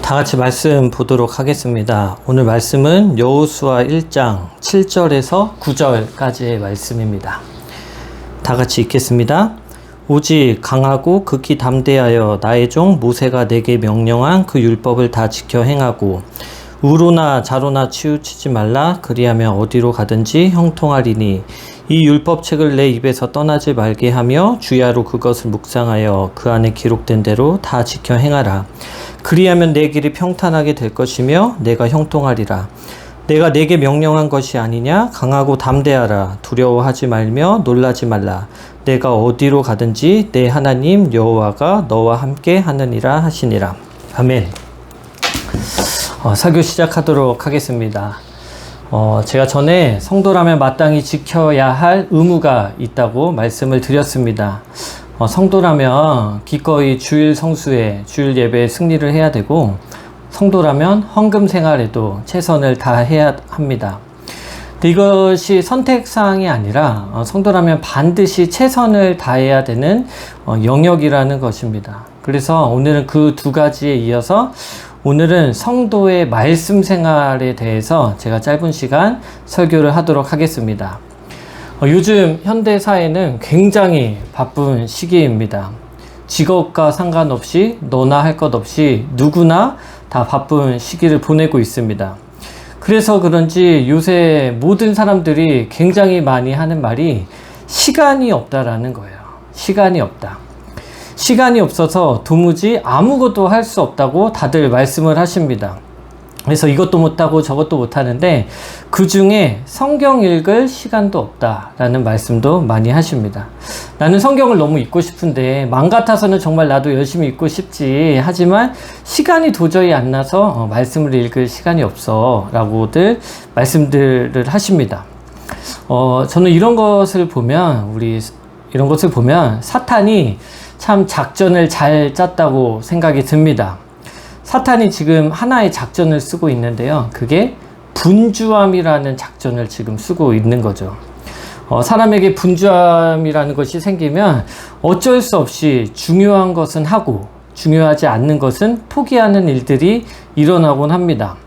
다 같이 말씀 보도록 하겠습니다. 오늘 말씀은 여호수아 1장 7절에서 9절까지의 말씀입니다. 다 같이 읽겠습니다. 오직 강하고 극히 담대하여 나의 종 모세가 내게 명령한 그 율법을 다 지켜 행하고 우로나 자로나 치우치지 말라. 그리하면 어디로 가든지 형통하리니 이 율법책을 내 입에서 떠나지 말게 하며 주야로 그것을 묵상하여 그 안에 기록된 대로 다 지켜 행하라. 그리하면 내 길이 평탄하게 될 것이며 내가 형통하리라. 내가 내게 명령한 것이 아니냐? 강하고 담대하라. 두려워하지 말며 놀라지 말라. 내가 어디로 가든지 내 하나님 여호와가 너와 함께 하느니라 하시니라. 아멘. 설교 시작하도록 하겠습니다. 제가 전에 성도라면 마땅히 지켜야 할 의무가 있다고 말씀을 드렸습니다. 성도라면 기꺼이 주일 성수에, 주일 예배에 승리를 해야 되고, 성도라면 헌금 생활에도 최선을 다해야 합니다. 근데 이것이 선택사항이 아니라 성도라면 반드시 최선을 다해야 되는 영역이라는 것입니다. 그래서 오늘은 그 두 가지에 이어서 오늘은 성도의 말씀 생활에 대해서 제가 짧은 시간 설교를 하도록 하겠습니다. 요즘 현대사회는 굉장히 바쁜 시기입니다. 직업과 상관없이 너나 할 것 없이 누구나 다 바쁜 시기를 보내고 있습니다. 그래서 그런지 요새 모든 사람들이 굉장히 많이 하는 말이 시간이 없다라는 거예요. 시간이 없다. 시간이 없어서 도무지 아무것도 할 수 없다고 다들 말씀을 하십니다. 그래서 이것도 못하고 저것도 못하는데 그 중에 성경 읽을 시간도 없다라는 말씀도 많이 하십니다. 나는 성경을 너무 읽고 싶은데 맘 같아서는 정말 나도 열심히 읽고 싶지, 하지만 시간이 도저히 안 나서 말씀을 읽을 시간이 없어 라고들 말씀들을 하십니다. 저는 이런 것을 보면 사탄이 참 작전을 잘 짰다고 생각이 듭니다. 사탄이 지금 하나의 작전을 쓰고 있는데요. 그게 분주함이라는 작전을 지금 쓰고 있는 거죠. 사람에게 분주함이라는 것이 생기면 어쩔 수 없이 중요한 것은 하고 중요하지 않는 것은 포기하는 일들이 일어나곤 합니다.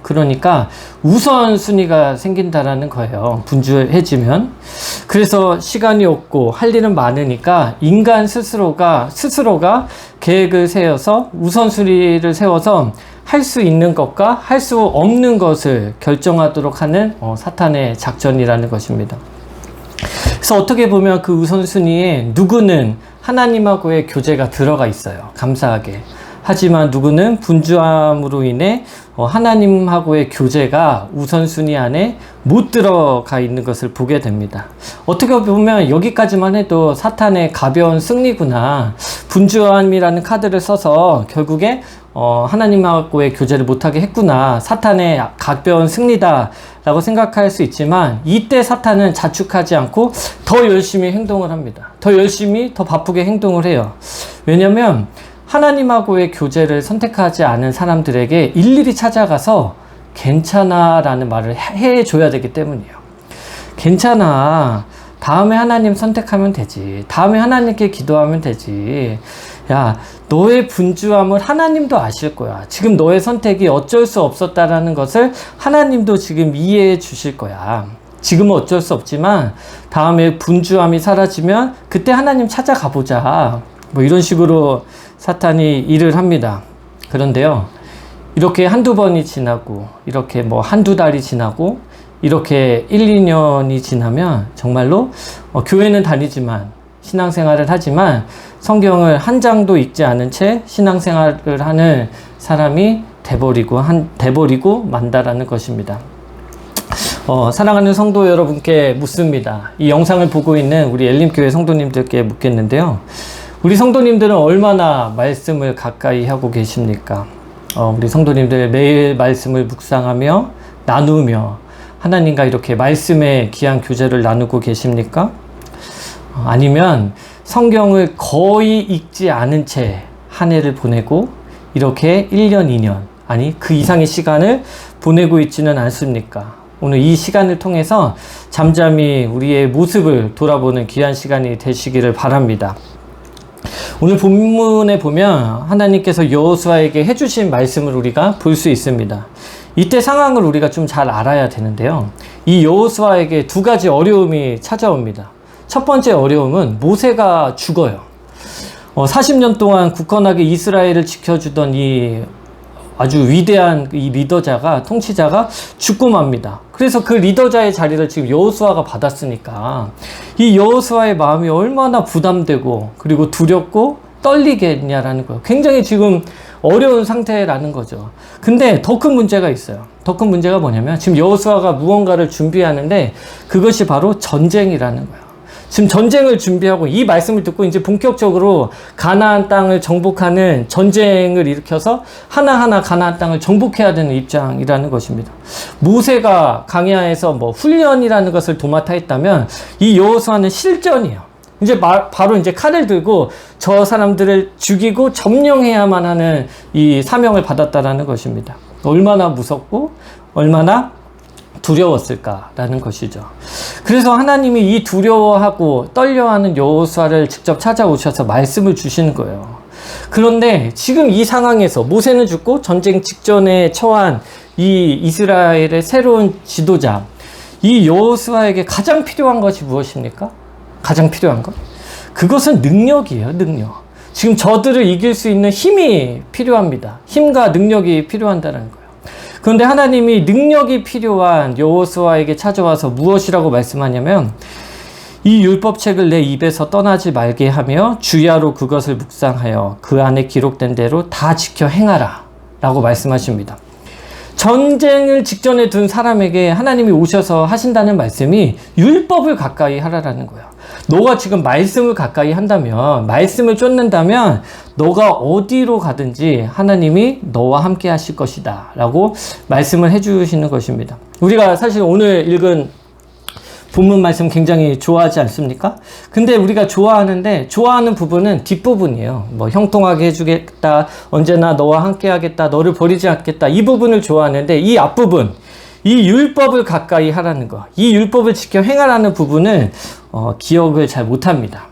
그러니까 우선순위가 생긴다라는 거예요. 분주해지면. 그래서 시간이 없고 할 일은 많으니까 인간 스스로가 계획을 세워서 우선순위를 세워서 할 수 있는 것과 할 수 없는 것을 결정하도록 하는 사탄의 작전이라는 것입니다. 그래서 어떻게 보면 그 우선순위에 누구는 하나님하고의 교제가 들어가 있어요. 감사하게. 하지만 누구는 분주함으로 인해 하나님하고의 교제가 우선순위 안에 못 들어가 있는 것을 보게 됩니다. 어떻게 보면 여기까지만 해도 사탄의 가벼운 승리구나. 분주함이라는 카드를 써서 결국에 하나님하고의 교제를 못하게 했구나. 사탄의 가벼운 승리다 라고 생각할 수 있지만 이때 사탄은 자축하지 않고 더 열심히 행동을 합니다. 더 열심히 더 바쁘게 행동을 해요. 왜냐면 하나님하고의 교제를 선택하지 않은 사람들에게 일일이 찾아가서 괜찮아 라는 말을 해줘야 되기 때문이에요. 괜찮아. 다음에 하나님 선택하면 되지. 다음에 하나님께 기도하면 되지. 야, 너의 분주함을 하나님도 아실 거야. 지금 너의 선택이 어쩔 수 없었다라는 것을 하나님도 지금 이해해 주실 거야. 지금은 어쩔 수 없지만 다음에 분주함이 사라지면 그때 하나님 찾아가 보자. 이런 식으로 사탄이 일을 합니다. 그런데요, 이렇게 한두 번이 지나고, 이렇게 한두 달이 지나고, 이렇게 1, 2년이 지나면 정말로 교회는 다니지만, 신앙생활을 하지만 성경을 한 장도 읽지 않은 채 신앙생활을 하는 사람이 돼버리고 만다라는 것입니다. 사랑하는 성도 여러분께 묻습니다. 이 영상을 보고 있는 우리 엘림교회 성도님들께 묻겠는데요. 우리 성도님들은 얼마나 말씀을 가까이 하고 계십니까? 우리 성도님들 매일 말씀을 묵상하며 나누며 하나님과 이렇게 말씀의 귀한 교제를 나누고 계십니까? 아니면 성경을 거의 읽지 않은 채 한 해를 보내고 이렇게 1년, 2년, 아니 그 이상의 시간을 보내고 있지는 않습니까? 오늘 이 시간을 통해서 잠잠히 우리의 모습을 돌아보는 귀한 시간이 되시기를 바랍니다. 오늘 본문에 보면 하나님께서 여호수아에게 해주신 말씀을 우리가 볼 수 있습니다. 이때 상황을 우리가 좀 잘 알아야 되는데요. 이 여호수아에게 두 가지 어려움이 찾아옵니다. 첫 번째 어려움은 모세가 죽어요. 40년 동안 굳건하게 이스라엘을 지켜주던 이 아주 위대한 이 리더자가, 통치자가 죽고 맙니다. 그래서 그 리더자의 자리를 지금 여호수아가 받았으니까 이 여호수아의 마음이 얼마나 부담되고 그리고 두렵고 떨리겠냐라는 거예요. 굉장히 지금 어려운 상태라는 거죠. 근데 더 큰 문제가 있어요. 더 큰 문제가 뭐냐면 지금 여호수아가 무언가를 준비하는데 그것이 바로 전쟁이라는 거예요. 지금 전쟁을 준비하고 이 말씀을 듣고 이제 본격적으로 가나안 땅을 정복하는 전쟁을 일으켜서 하나하나 가나안 땅을 정복해야 되는 입장이라는 것입니다. 모세가 광야에서 뭐 훈련이라는 것을 도맡아 했다면 이 여호수아는 실전이에요. 이제 바로 이제 칼을 들고 저 사람들을 죽이고 점령해야만 하는 이 사명을 받았다라는 것입니다. 얼마나 무섭고 얼마나 두려웠을까라는 것이죠. 그래서 하나님이 이 두려워하고 떨려하는 여호수아를 직접 찾아오셔서 말씀을 주시는 거예요. 그런데 지금 이 상황에서 모세는 죽고 전쟁 직전에 처한 이 이스라엘의 새로운 지도자, 이 여호수아에게 가장 필요한 것이 무엇입니까? 가장 필요한 것? 그것은 능력이에요, 능력. 지금 저들을 이길 수 있는 힘이 필요합니다. 힘과 능력이 필요한다는 거예요. 그런데 하나님이 능력이 필요한 여호수아에게 찾아와서 무엇이라고 말씀하냐면 이 율법책을 내 입에서 떠나지 말게 하며 주야로 그것을 묵상하여 그 안에 기록된 대로 다 지켜 행하라 라고 말씀하십니다. 전쟁을 직전에 둔 사람에게 하나님이 오셔서 하신다는 말씀이 율법을 가까이 하라라는 거예요. 너가 지금 말씀을 가까이 한다면, 말씀을 쫓는다면 너가 어디로 가든지 하나님이 너와 함께 하실 것이다 라고 말씀을 해주시는 것입니다. 우리가 사실 오늘 읽은 본문 말씀 굉장히 좋아하지 않습니까? 근데 우리가 좋아하는 부분은 뒷부분이에요. 뭐 형통하게 해주겠다, 언제나 너와 함께 하겠다, 너를 버리지 않겠다, 이 부분을 좋아하는데 이 앞부분, 이 율법을 가까이 하라는 거, 이 율법을 지켜 행하라는 부분은 기억을 잘 못합니다.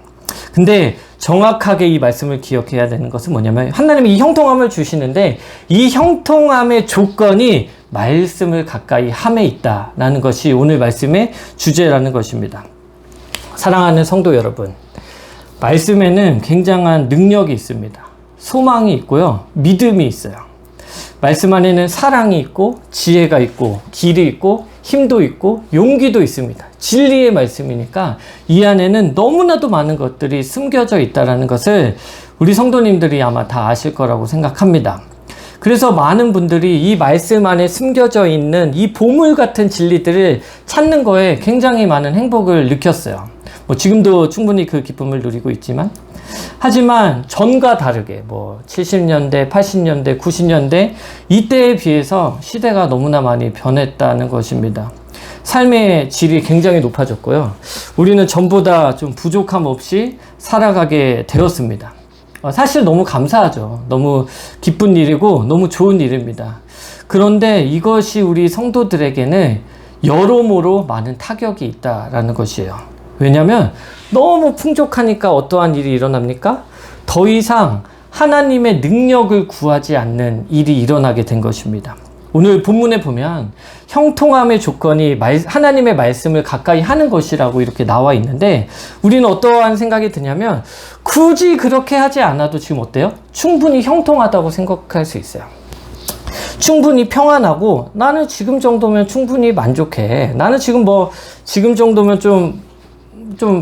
근데 정확하게 이 말씀을 기억해야 되는 것은 뭐냐면 하나님이 이 형통함을 주시는데 이 형통함의 조건이 말씀을 가까이 함에 있다라는 것이 오늘 말씀의 주제라는 것입니다. 사랑하는 성도 여러분, 말씀에는 굉장한 능력이 있습니다. 소망이 있고요, 믿음이 있어요. 말씀 안에는 사랑이 있고 지혜가 있고 길이 있고 힘도 있고 용기도 있습니다. 진리의 말씀이니까 이 안에는 너무나도 많은 것들이 숨겨져 있다는 것을 우리 성도님들이 아마 다 아실 거라고 생각합니다. 그래서 많은 분들이 이 말씀 안에 숨겨져 있는 이 보물 같은 진리들을 찾는 거에 굉장히 많은 행복을 느꼈어요. 뭐 지금도 충분히 그 기쁨을 누리고 있지만, 하지만 전과 다르게 70년대, 80년대, 90년대 이때에 비해서 시대가 너무나 많이 변했다는 것입니다. 삶의 질이 굉장히 높아졌고요. 우리는 전보다 좀 부족함 없이 살아가게 되었습니다. 사실 너무 감사하죠. 너무 기쁜 일이고 너무 좋은 일입니다. 그런데 이것이 우리 성도들에게는 여러모로 많은 타격이 있다라는 것이에요. 왜냐하면 너무 풍족하니까 어떠한 일이 일어납니까? 더 이상 하나님의 능력을 구하지 않는 일이 일어나게 된 것입니다. 오늘 본문에 보면 형통함의 조건이 하나님의 말씀을 가까이 하는 것이라고 이렇게 나와 있는데, 우리는 어떠한 생각이 드냐면 굳이 그렇게 하지 않아도 지금 어때요? 충분히 형통하다고 생각할 수 있어요. 충분히 평안하고 나는 지금 정도면 충분히 만족해. 나는 지금 지금 정도면 좀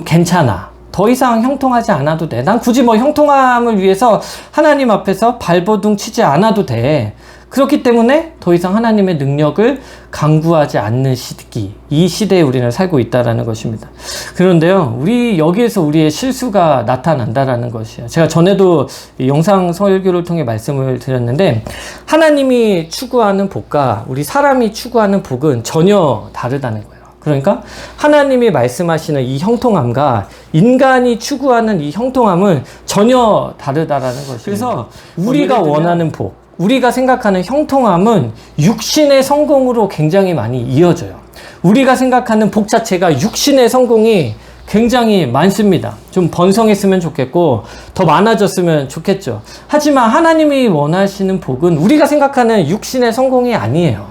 괜찮아. 더 이상 형통하지 않아도 돼. 난 굳이 형통함을 위해서 하나님 앞에서 발버둥 치지 않아도 돼. 그렇기 때문에 더 이상 하나님의 능력을 강구하지 않는 시기, 이 시대에 우리는 살고 있다는 것입니다. 그런데요, 여기에서 우리의 실수가 나타난다는 것이에요. 제가 전에도 영상 설교를 통해 말씀을 드렸는데, 하나님이 추구하는 복과 우리 사람이 추구하는 복은 전혀 다르다는 거예요. 그러니까 하나님이 말씀하시는 이 형통함과 인간이 추구하는 이 형통함은 전혀 다르다라는 것이에요. 그래서 우리가 원하는 복, 우리가 생각하는 형통함은 육신의 성공으로 굉장히 많이 이어져요. 우리가 생각하는 복 자체가 육신의 성공이 굉장히 많습니다. 좀 번성했으면 좋겠고 더 많아졌으면 좋겠죠. 하지만 하나님이 원하시는 복은 우리가 생각하는 육신의 성공이 아니에요.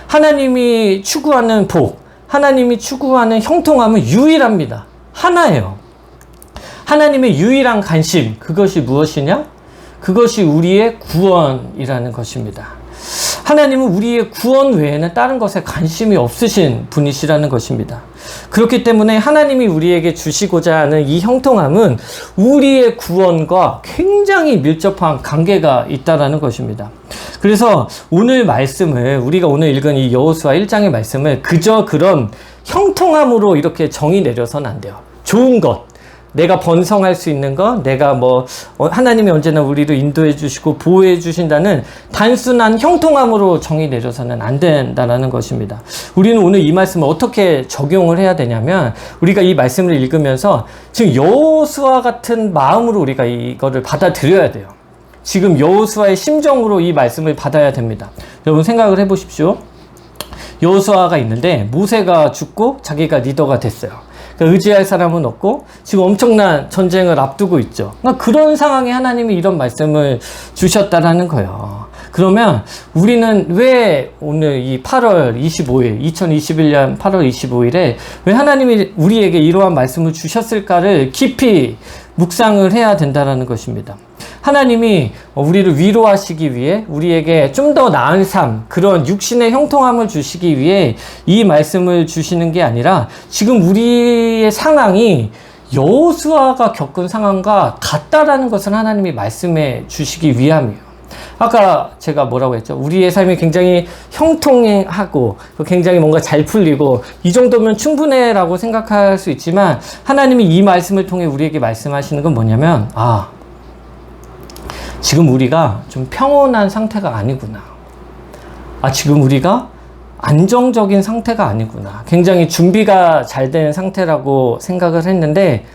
하나님이 추구하는 복, 하나님이 추구하는 형통함은 유일합니다. 하나예요. 하나님의 유일한 관심, 그것이 무엇이냐? 그것이 우리의 구원이라는 것입니다. 하나님은 우리의 구원 외에는 다른 것에 관심이 없으신 분이시라는 것입니다. 그렇기 때문에 하나님이 우리에게 주시고자 하는 이 형통함은 우리의 구원과 굉장히 밀접한 관계가 있다는 것입니다. 그래서 오늘 말씀을, 우리가 오늘 읽은 이 여호수아 1장의 말씀을 그저 그런 형통함으로 이렇게 정의 내려서는 안 돼요. 좋은 것, 내가 번성할 수 있는 것, 내가 하나님이 언제나 우리를 인도해 주시고 보호해 주신다는 단순한 형통함으로 정의 내려서는 안 된다는 것입니다. 우리는 오늘 이 말씀을 어떻게 적용을 해야 되냐면, 우리가 이 말씀을 읽으면서 지금 여호수아 같은 마음으로 우리가 이거를 받아들여야 돼요. 지금 여호수아의 심정으로 이 말씀을 받아야 됩니다. 여러분 생각을 해보십시오. 여호수아가 있는데 모세가 죽고 자기가 리더가 됐어요. 그러니까 의지할 사람은 없고 지금 엄청난 전쟁을 앞두고 있죠. 그러니까 그런 상황에 하나님이 이런 말씀을 주셨다라는 거예요. 그러면 우리는 왜 오늘 이 8월 25일, 2021년 8월 25일에 왜 하나님이 우리에게 이러한 말씀을 주셨을까를 깊이 묵상을 해야 된다는 것입니다. 하나님이 우리를 위로하시기 위해, 우리에게 좀 더 나은 삶, 그런 육신의 형통함을 주시기 위해 이 말씀을 주시는 게 아니라 지금 우리의 상황이 여호수아가 겪은 상황과 같다라는 것을 하나님이 말씀해 주시기 위함이에요. 아까 제가 뭐라고 했죠? 우리의 삶이 굉장히 형통하고 굉장히 뭔가 잘 풀리고 이 정도면 충분해라고 생각할 수 있지만, 하나님이 이 말씀을 통해 우리에게 말씀하시는 건 뭐냐면, 지금 우리가 좀 평온한 상태가 아니구나. 지금 우리가 안정적인 상태가 아니구나. 굉장히 준비가 잘 된 상태라고 생각을 했는데,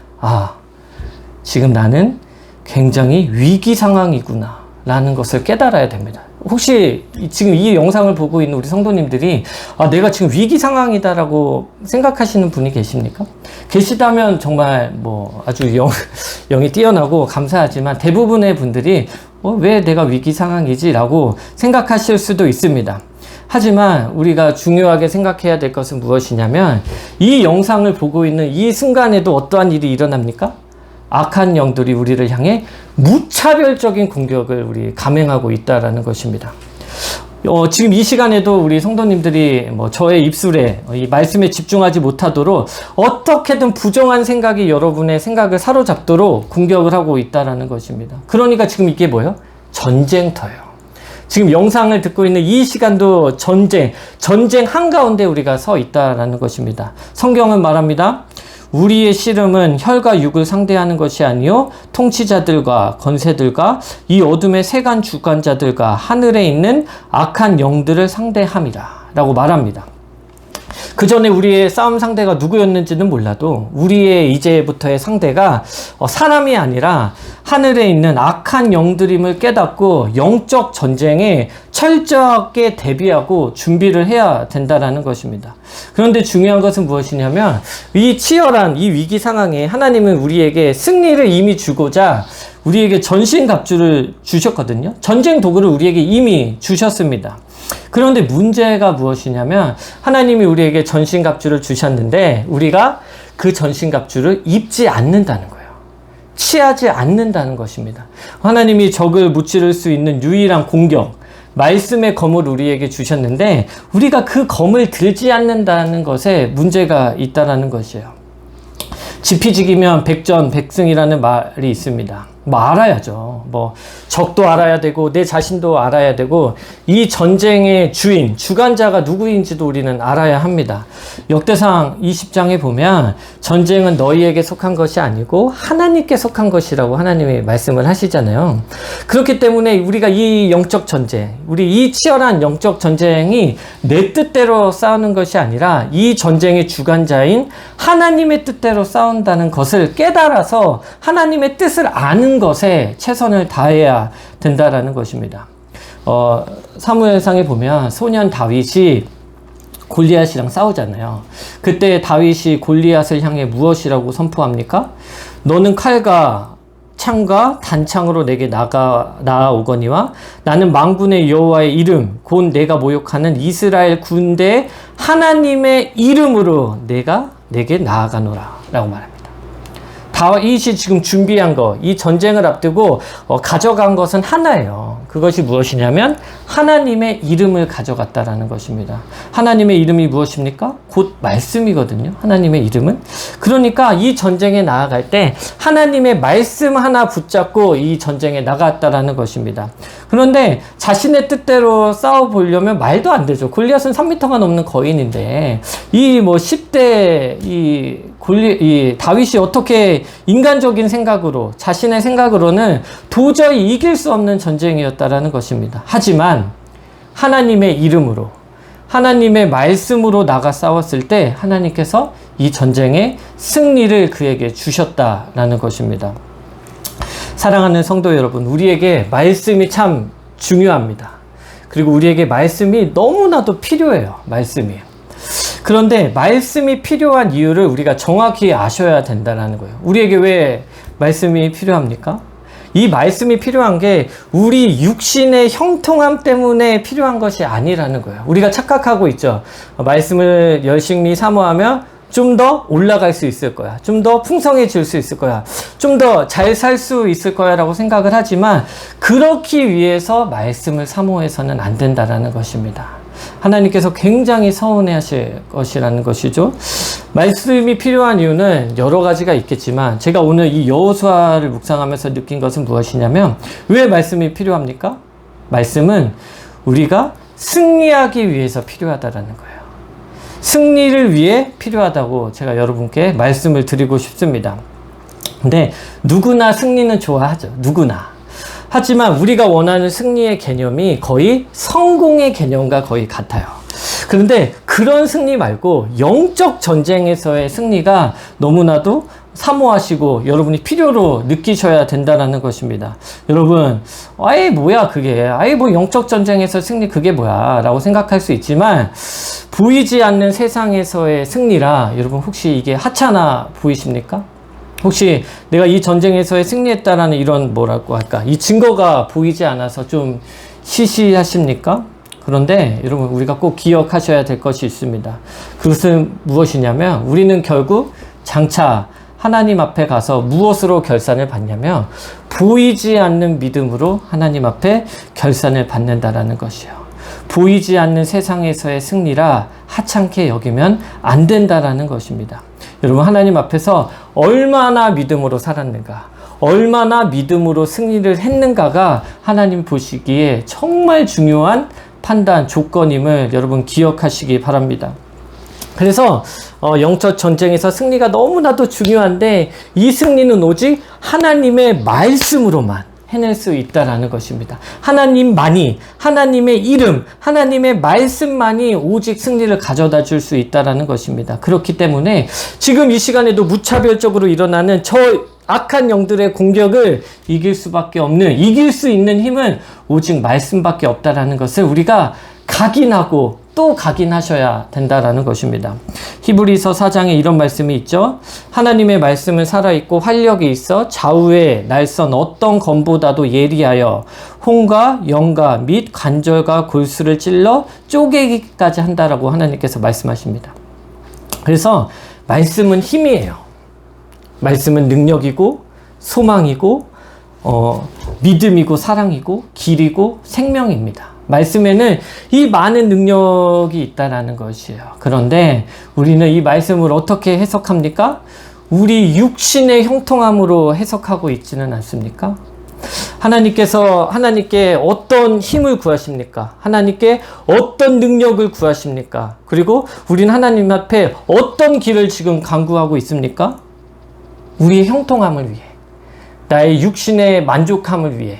지금 나는 굉장히 위기 상황이구나 라는 것을 깨달아야 됩니다. 혹시 지금 이 영상을 보고 있는 우리 성도님들이 내가 지금 위기 상황이다라고 생각하시는 분이 계십니까? 계시다면 정말 아주 영이 뛰어나고 감사하지만, 대부분의 분들이 왜 내가 위기 상황이지? 라고 생각하실 수도 있습니다. 하지만 우리가 중요하게 생각해야 될 것은 무엇이냐면, 이 영상을 보고 있는 이 순간에도 어떠한 일이 일어납니까? 악한 영들이 우리를 향해 무차별적인 공격을 우리 감행하고 있다라는 것입니다. 지금 이 시간에도 우리 성도님들이 저의 입술에 이 말씀에 집중하지 못하도록 어떻게든 부정한 생각이 여러분의 생각을 사로잡도록 공격을 하고 있다라는 것입니다. 그러니까 지금 이게 뭐예요? 전쟁터예요. 지금 영상을 듣고 있는 이 시간도 전쟁 한가운데 우리가 서 있다라는 것입니다. 성경은 말합니다. 우리의 씨름은 혈과 육을 상대하는 것이 아니요 통치자들과 권세들과 이 어둠의 세간 주관자들과 하늘에 있는 악한 영들을 상대함이라 라고 말합니다. 그 전에 우리의 싸움 상대가 누구였는지는 몰라도 우리의 이제부터의 상대가 사람이 아니라 하늘에 있는 악한 영들임을 깨닫고 영적 전쟁에 철저하게 대비하고 준비를 해야 된다는 것입니다. 그런데 중요한 것은 무엇이냐면, 이 치열한 이 위기 상황에 하나님은 우리에게 승리를 이미 주고자 우리에게 전신갑주를 주셨거든요. 전쟁 도구를 우리에게 이미 주셨습니다. 그런데 문제가 무엇이냐면, 하나님이 우리에게 전신갑주를 주셨는데 우리가 그 전신갑주를 입지 않는다는 거예요. 취하지 않는다는 것입니다. 하나님이 적을 무찌를 수 있는 유일한 공격, 말씀의 검을 우리에게 주셨는데 우리가 그 검을 들지 않는다는 것에 문제가 있다는 것이에요. 지피지기면 백전백승이라는 말이 있습니다. 알아야죠. 적도 알아야 되고 내 자신도 알아야 되고 이 전쟁의 주관자가 누구인지도 우리는 알아야 합니다. 역대상 20장에 보면 전쟁은 너희에게 속한 것이 아니고 하나님께 속한 것이라고 하나님이 말씀을 하시잖아요. 그렇기 때문에 우리가 이 영적 전쟁, 우리 이 치열한 영적 전쟁이 내 뜻대로 싸우는 것이 아니라 이 전쟁의 주관자인 하나님의 뜻대로 싸운다는 것을 깨달아서 하나님의 뜻을 아는 것에 최선을 다해야 된다라는 것입니다. 사무엘상에 보면 소년 다윗이 골리앗이랑 싸우잖아요. 그때 다윗이 골리앗을 향해 무엇이라고 선포합니까? 너는 칼과 창과 단창으로 내게 나아오거니와 나는 만군의 여호와의 이름 곧 내가 모욕하는 이스라엘 군대 하나님의 이름으로 내가 내게 나아가노라 라고 말합니다. 다윗이 지금 준비한 거, 이 전쟁을 앞두고 가져간 것은 하나예요. 그것이 무엇이냐면 하나님의 이름을 가져갔다라는 것입니다. 하나님의 이름이 무엇입니까? 곧 말씀이거든요. 하나님의 이름은. 그러니까 이 전쟁에 나아갈 때 하나님의 말씀 하나 붙잡고 이 전쟁에 나갔다라는 것입니다. 그런데 자신의 뜻대로 싸워보려면 말도 안 되죠. 골리앗은 3m가 넘는 거인인데 이 10대 이 다윗이 어떻게 인간적인 생각으로 자신의 생각으로는 도저히 이길 수 없는 전쟁이었다라는 것입니다. 하지만 하나님의 이름으로 하나님의 말씀으로 나가 싸웠을 때 하나님께서 이 전쟁의 승리를 그에게 주셨다라는 것입니다. 사랑하는 성도 여러분, 우리에게 말씀이 참 중요합니다. 그리고 우리에게 말씀이 너무나도 필요해요. 말씀이. 그런데 말씀이 필요한 이유를 우리가 정확히 아셔야 된다는 거예요. 우리에게 왜 말씀이 필요합니까? 이 말씀이 필요한 게 우리 육신의 형통함 때문에 필요한 것이 아니라는 거예요. 우리가 착각하고 있죠. 말씀을 열심히 사모하며 좀 더 올라갈 수 있을 거야. 좀 더 풍성해질 수 있을 거야. 좀 더 잘 살 수 있을 거야 라고 생각을 하지만 그렇기 위해서 말씀을 사모해서는 안 된다라는 것입니다. 하나님께서 굉장히 서운해 하실 것이라는 것이죠. 말씀이 필요한 이유는 여러 가지가 있겠지만 제가 오늘 이 여호수아를 묵상하면서 느낀 것은 무엇이냐면 왜 말씀이 필요합니까? 말씀은 우리가 승리하기 위해서 필요하다라는 거예요. 승리를 위해 필요하다고 제가 여러분께 말씀을 드리고 싶습니다. 근데 누구나 승리는 좋아하죠. 누구나. 하지만 우리가 원하는 승리의 개념이 거의 성공의 개념과 거의 같아요. 그런데 그런 승리 말고 영적 전쟁에서의 승리가 너무나도 사모하시고 여러분이 필요로 느끼셔야 된다는 것입니다. 여러분, 아예 뭐야 그게, 아예 뭐 영적 전쟁에서 승리 그게 뭐야 라고 생각할 수 있지만 보이지 않는 세상에서의 승리라 여러분 혹시 이게 하찮아 보이십니까? 혹시 내가 이 전쟁에서의 승리했다라는 이런 뭐라고 할까, 이 증거가 보이지 않아서 좀 시시하십니까? 그런데 여러분 우리가 꼭 기억하셔야 될 것이 있습니다. 그것은 무엇이냐면 우리는 결국 장차 하나님 앞에 가서 무엇으로 결산을 받냐면 보이지 않는 믿음으로 하나님 앞에 결산을 받는다라는 것이에요. 보이지 않는 세상에서의 승리라 하찮게 여기면 안 된다라는 것입니다. 여러분 하나님 앞에서 얼마나 믿음으로 살았는가, 얼마나 믿음으로 승리를 했는가가 하나님 보시기에 정말 중요한 판단 조건임을 여러분 기억하시기 바랍니다. 그래서 영적 전쟁에서 승리가 너무나도 중요한데 이 승리는 오직 하나님의 말씀으로만 해낼 수 있다라는 것입니다. 하나님만이, 하나님의 이름, 하나님의 말씀만이 오직 승리를 가져다 줄 수 있다라는 것입니다. 그렇기 때문에 지금 이 시간에도 무차별적으로 일어나는 저 악한 영들의 공격을 이길 수밖에 없는, 이길 수 있는 힘은 오직 말씀밖에 없다라는 것을 우리가 각인하고 또 각인하셔야 된다라는 것입니다. 히브리서 4장에 이런 말씀이 있죠. 하나님의 말씀은 살아있고 활력이 있어 좌우의 날선 어떤 검보다도 예리하여 혼과 영과 및 관절과 골수를 찔러 쪼개기까지 한다라고 하나님께서 말씀하십니다. 그래서 말씀은 힘이에요. 말씀은 능력이고 소망이고 믿음이고 사랑이고 길이고 생명입니다. 말씀에는 이 많은 능력이 있다라는 것이에요. 그런데 우리는 이 말씀을 어떻게 해석합니까? 우리 육신의 형통함으로 해석하고 있지는 않습니까? 하나님께 어떤 힘을 구하십니까? 하나님께 어떤 능력을 구하십니까? 그리고 우리는 하나님 앞에 어떤 길을 지금 간구하고 있습니까? 우리의 형통함을 위해, 나의 육신의 만족함을 위해,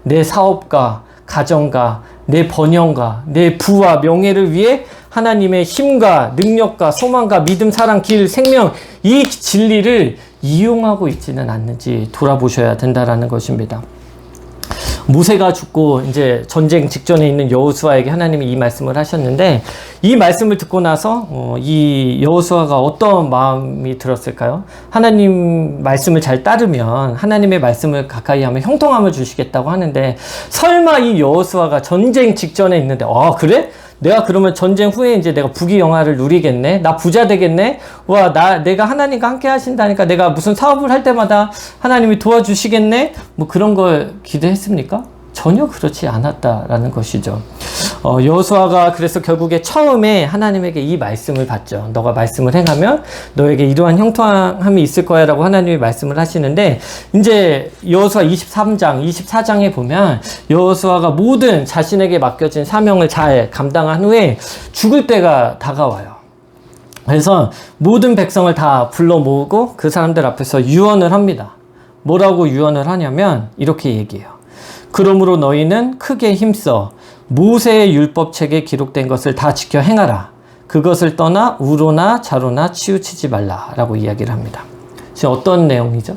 내 사업과 가정과 내 번영과 내 부와 명예를 위해 하나님의 힘과 능력과 소망과 믿음, 사랑, 길, 생명, 이 진리를 이용하고 있지는 않는지 돌아보셔야 된다라는 것입니다. 모세가 죽고 이제 전쟁 직전에 있는 여호수아에게 하나님이 이 말씀을 하셨는데, 이 말씀을 듣고 나서 이 여호수아가 어떤 마음이 들었을까요? 하나님 말씀을 잘 따르면, 하나님의 말씀을 가까이 하면 형통함을 주시겠다고 하는데, 설마 이 여호수아가 전쟁 직전에 있는데, 그래? 내가 그러면 전쟁 후에 이제 내가 부귀영화를 누리겠네? 나 부자 되겠네? 내가 하나님과 함께 하신다니까 내가 무슨 사업을 할 때마다 하나님이 도와주시겠네? 뭐 그런 걸 기대했습니까? 전혀 그렇지 않았다라는 것이죠. 여호수아가 그래서 결국에 처음에 하나님에게 이 말씀을 받죠. 너가 말씀을 행하면 너에게 이러한 형통함이 있을 거야 라고 하나님이 말씀을 하시는데, 이제 여호수아 23장, 24장에 보면 여호수아가 모든 자신에게 맡겨진 사명을 잘 감당한 후에 죽을 때가 다가와요. 그래서 모든 백성을 다 불러 모으고 그 사람들 앞에서 유언을 합니다. 뭐라고 유언을 하냐면 이렇게 얘기해요. 그러므로 너희는 크게 힘써 모세의 율법책에 기록된 것을 다 지켜 행하라. 그것을 떠나 우로나 좌로나 치우치지 말라 라고 이야기를 합니다. 지금 어떤 내용이죠?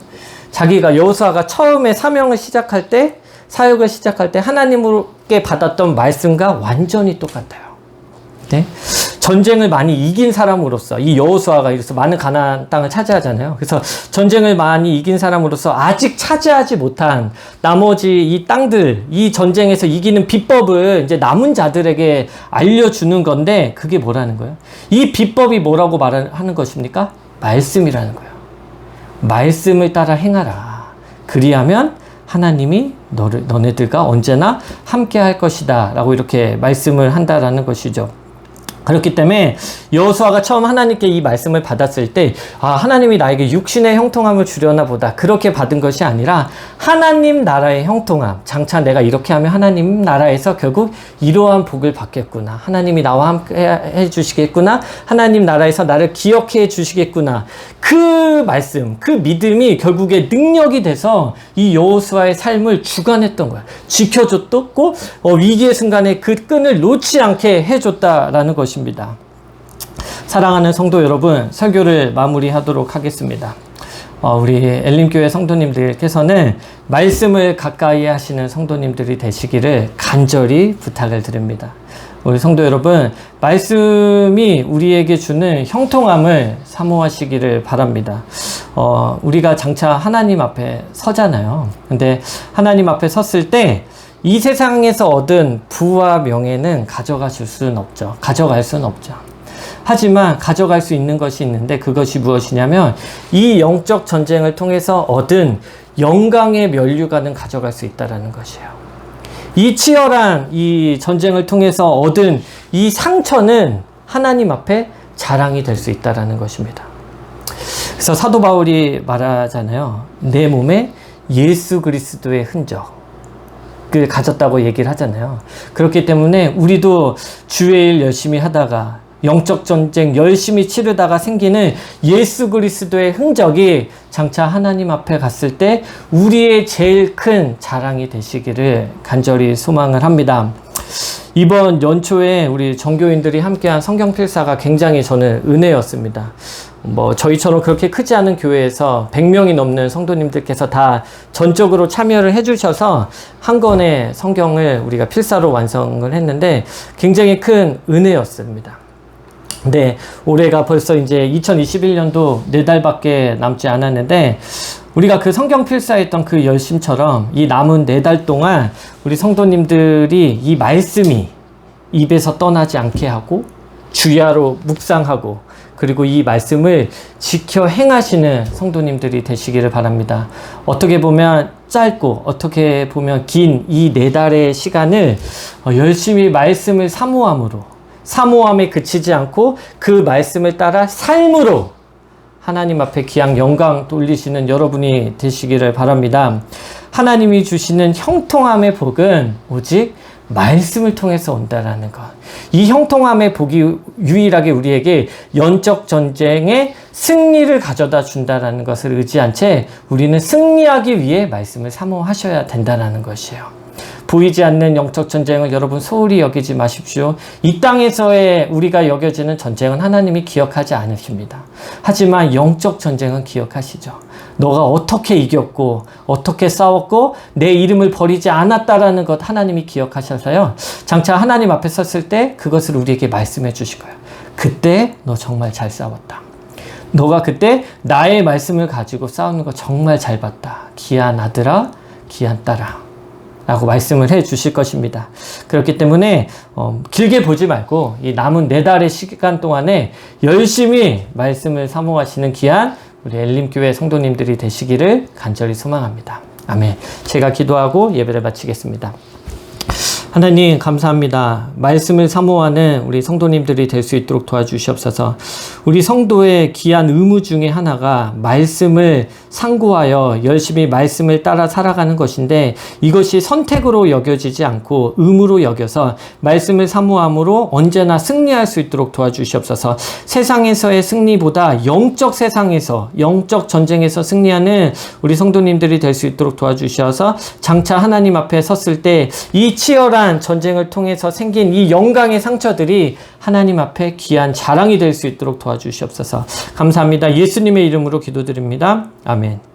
자기가 여호수아가 처음에 사명을 시작할 때, 사역을 시작할 때 하나님께 받았던 말씀과 완전히 똑같아요. 네? 전쟁을 많이 이긴 사람으로서, 이 여호수아가 이래서 많은 가나안 땅을 차지하잖아요. 그래서 전쟁을 많이 이긴 사람으로서 아직 차지하지 못한 나머지 이 땅들, 이 전쟁에서 이기는 비법을 이제 남은 자들에게 알려주는 건데, 그게 뭐라는 거예요? 이 비법이 뭐라고 말하는 것입니까? 말씀이라는 거예요. 말씀을 따라 행하라. 그리하면 하나님이 너네들과 언제나 함께 할 것이다 라고 이렇게 말씀을 한다라는 것이죠. 그렇기 때문에 여호수아가 처음 하나님께 이 말씀을 받았을 때, 하나님이 나에게 육신의 형통함을 주려나 보다, 그렇게 받은 것이 아니라 하나님 나라의 형통함, 장차 내가 이렇게 하면 하나님 나라에서 결국 이러한 복을 받겠구나, 하나님이 나와 함께 해주시겠구나, 하나님 나라에서 나를 기억해 주시겠구나, 그 말씀, 그 믿음이 결국에 능력이 돼서 이 여호수아의 삶을 주관했던 거야. 지켜줬고 위기의 순간에 그 끈을 놓지 않게 해줬다라는 것입니다. 사랑하는 성도 여러분, 설교를 마무리하도록 하겠습니다. 우리 엘림교회 성도님들께서는 말씀을 가까이 하시는 성도님들이 되시기를 간절히 부탁을 드립니다. 우리 성도 여러분, 말씀이 우리에게 주는 형통함을 사모하시기를 바랍니다. 우리가 장차 하나님 앞에 서잖아요. 근데 하나님 앞에 섰을 때 이 세상에서 얻은 부와 명예는 가져갈 수는 없죠. 하지만 가져갈 수 있는 것이 있는데, 그것이 무엇이냐면 이 영적 전쟁을 통해서 얻은 영광의 면류관은 가져갈 수 있다는 것이에요. 이 치열한 이 전쟁을 통해서 얻은 이 상처는 하나님 앞에 자랑이 될 수 있다는 것입니다. 그래서 사도 바울이 말하잖아요. 내 몸에 예수 그리스도의 흔적을 가졌다고 얘기를 하잖아요. 그렇기 때문에 우리도 주의 일 열심히 하다가, 영적 전쟁 열심히 치르다가 생기는 예수 그리스도의 흔적이 장차 하나님 앞에 갔을 때 우리의 제일 큰 자랑이 되시기를 간절히 소망을 합니다. 이번 연초에 우리 전교인들이 함께한 성경 필사가 굉장히 저는 은혜였습니다. 저희처럼 그렇게 크지 않은 교회에서 100명이 넘는 성도님들께서 다 전적으로 참여를 해주셔서 한 권의 성경을 우리가 필사로 완성을 했는데 굉장히 큰 은혜였습니다. 근데 올해가 벌써 이제 2021년도 4달밖에 남지 않았는데, 우리가 그 성경 필사했던 그 열심처럼 이 남은 4달 동안 우리 성도님들이 이 말씀이 입에서 떠나지 않게 하고 주야로 묵상하고, 그리고 이 말씀을 지켜 행하시는 성도님들이 되시기를 바랍니다. 어떻게 보면 짧고 어떻게 보면 긴 이 4달의 시간을 열심히 말씀을 사모함에 그치지 않고 그 말씀을 따라 삶으로 하나님 앞에 기양 영광 돌리시는 여러분이 되시기를 바랍니다. 하나님이 주시는 형통함의 복은 오직 말씀을 통해서 온다라는 것. 이 형통함의 복이 유일하게 우리에게 영적 전쟁의 승리를 가져다 준다라는 것을 의지한 채 우리는 승리하기 위해 말씀을 사모하셔야 된다는 것이에요. 보이지 않는 영적 전쟁을 여러분 소홀히 여기지 마십시오. 이 땅에서의 우리가 여겨지는 전쟁은 하나님이 기억하지 않으십니다. 하지만 영적 전쟁은 기억하시죠. 너가 어떻게 이겼고 어떻게 싸웠고 내 이름을 버리지 않았다라는 것 하나님이 기억하셔서요. 장차 하나님 앞에 섰을 때 그것을 우리에게 말씀해 주실 거예요. 그때 너 정말 잘 싸웠다. 너가 그때 나의 말씀을 가지고 싸우는 거 정말 잘 봤다. 귀한 아들아, 귀한 딸아 라고 말씀을 해 주실 것입니다. 그렇기 때문에 길게 보지 말고 이 남은 4달의 시간 동안에 열심히 말씀을 사모하시는 귀한 우리 엘림교회 성도님들이 되시기를 간절히 소망합니다. 아멘. 제가 기도하고 예배를 마치겠습니다. 하나님 감사합니다. 말씀을 사모하는 우리 성도님들이 될 수 있도록 도와주시옵소서. 우리 성도의 귀한 의무 중에 하나가 말씀을 상고하여 열심히 말씀을 따라 살아가는 것인데 이것이 선택으로 여겨지지 않고 의무로 여겨서 말씀을 사모함으로 언제나 승리할 수 있도록 도와주시옵소서. 세상에서의 승리보다 영적 세상에서 영적 전쟁에서 승리하는 우리 성도님들이 될 수 있도록 도와주셔서 장차 하나님 앞에 섰을 때 이 치열한 전쟁을 통해서 생긴 이 영광의 상처들이 하나님 앞에 귀한 자랑이 될 수 있도록 도와주시옵소서. 감사합니다. 예수님의 이름으로 기도드립니다. 아멘.